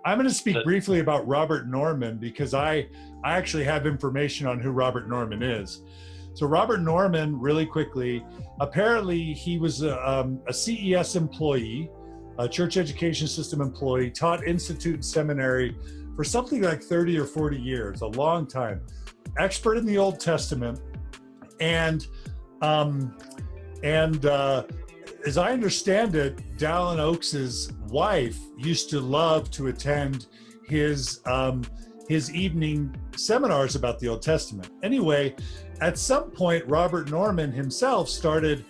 I'm going to speak briefly about Robert Norman because I actually have information on who Robert Norman is. So Robert Norman, really quickly, apparently he was a CES employee, a church education system employee, taught institute and seminary for something like 30 or 40 years, a long time. Expert in the Old Testament. And as I understand it, Dallin Oaks's wife used to love to attend his evening seminars about the Old Testament. Anyway, at some point, Robert Norman himself started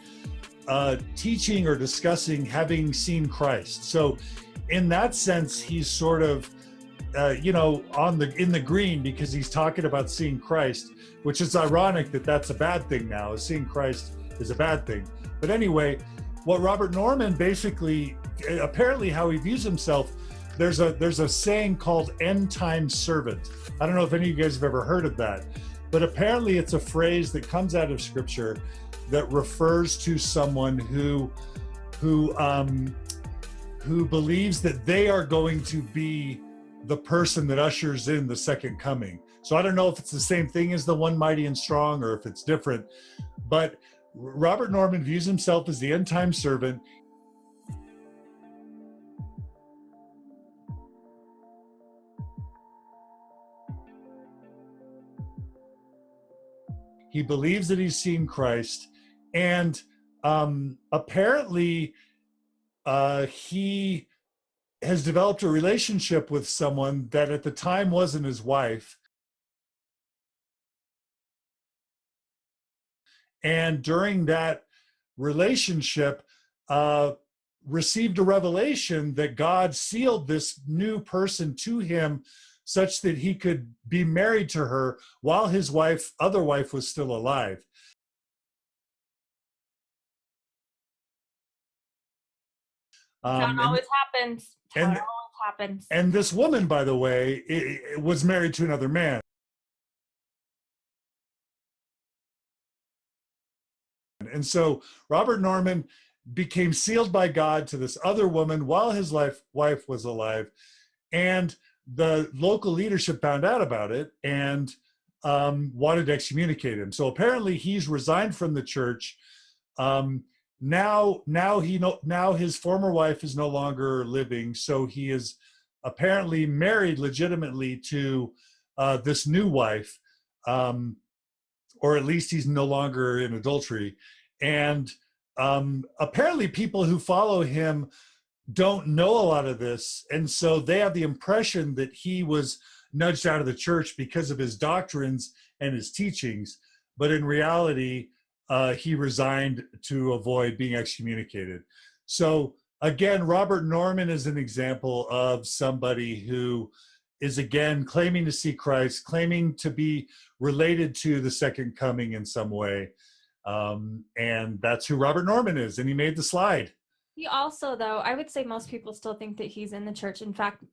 teaching or discussing having seen Christ. So in that sense, he's sort of, in the green because he's talking about seeing Christ, which is ironic that that's a bad thing now. Seeing Christ is a bad thing. But anyway, what Robert Norman basically, apparently how he views himself, there's a saying called end time servant. I don't know if any of you guys have ever heard of that, but apparently it's a phrase that comes out of scripture that refers to someone who believes that they are going to be the person that ushers in the second coming. So I don't know if it's the same thing as the one mighty and strong or if it's different, but Robert Norman views himself as the end time servant. He believes that he's seen Christ, and apparently he has developed a relationship with someone that at the time wasn't his wife. And during that relationship, received a revelation that God sealed this new person to him such that he could be married to her while his other wife was still alive. That always happens. It always happens. And this woman, by the way, was married to another man. And so Robert Norman became sealed by God to this other woman while his wife was alive. And the local leadership found out about it and wanted to excommunicate him. So apparently he's resigned from the church. Now his former wife is no longer living. So he is apparently married legitimately to this new wife, or at least he's no longer in adultery. And apparently people who follow him don't know a lot of this, and so they have the impression that he was nudged out of the church because of his doctrines and his teachings, but in reality he resigned to avoid being excommunicated. So again, Robert Norman is an example of somebody who is again claiming to see Christ, claiming to be related to the second coming in some way, and that's who Robert Norman is. And he made the slide. He also, though, I would say most people still think that he's in the church. In fact,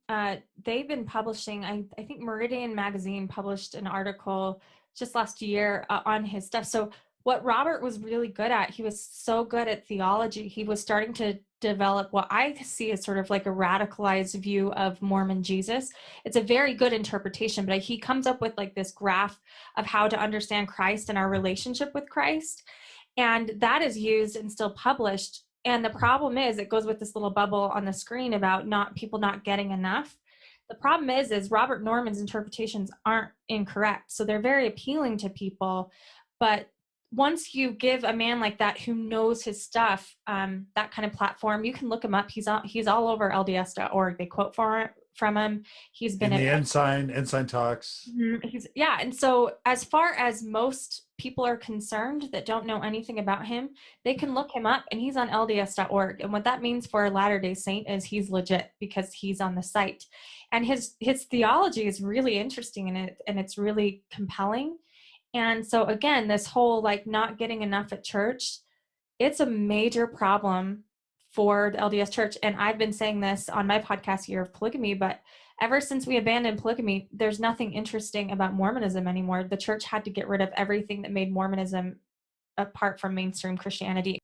they've been publishing, I think Meridian Magazine published an article just last year on his stuff. So what Robert was really good at, he was so good at theology. He was starting to develop what I see as sort of like a radicalized view of Mormon Jesus. It's a very good interpretation, but he comes up with like this graph of how to understand Christ and our relationship with Christ. And that is used and still published. And the problem is it goes with this little bubble on the screen about people not getting enough. The problem is Robert Norman's interpretations aren't incorrect. So they're very appealing to people. But once you give a man like that who knows his stuff, that kind of platform, you can look him up. He's all over LDS.org. They quote from him. He's been in the Ensign talks. And so as far as most people are concerned that don't know anything about him, they can look him up, and he's on LDS.org. And what that means for a Latter-day Saint is he's legit because he's on the site. And his theology is really interesting in it, and it's really compelling. And so again, this whole like not getting enough at church, it's a major problem for the LDS church. And I've been saying this on my podcast, Year of Polygamy, but ever since we abandoned polygamy, there's nothing interesting about Mormonism anymore. The church had to get rid of everything that made Mormonism apart from mainstream Christianity.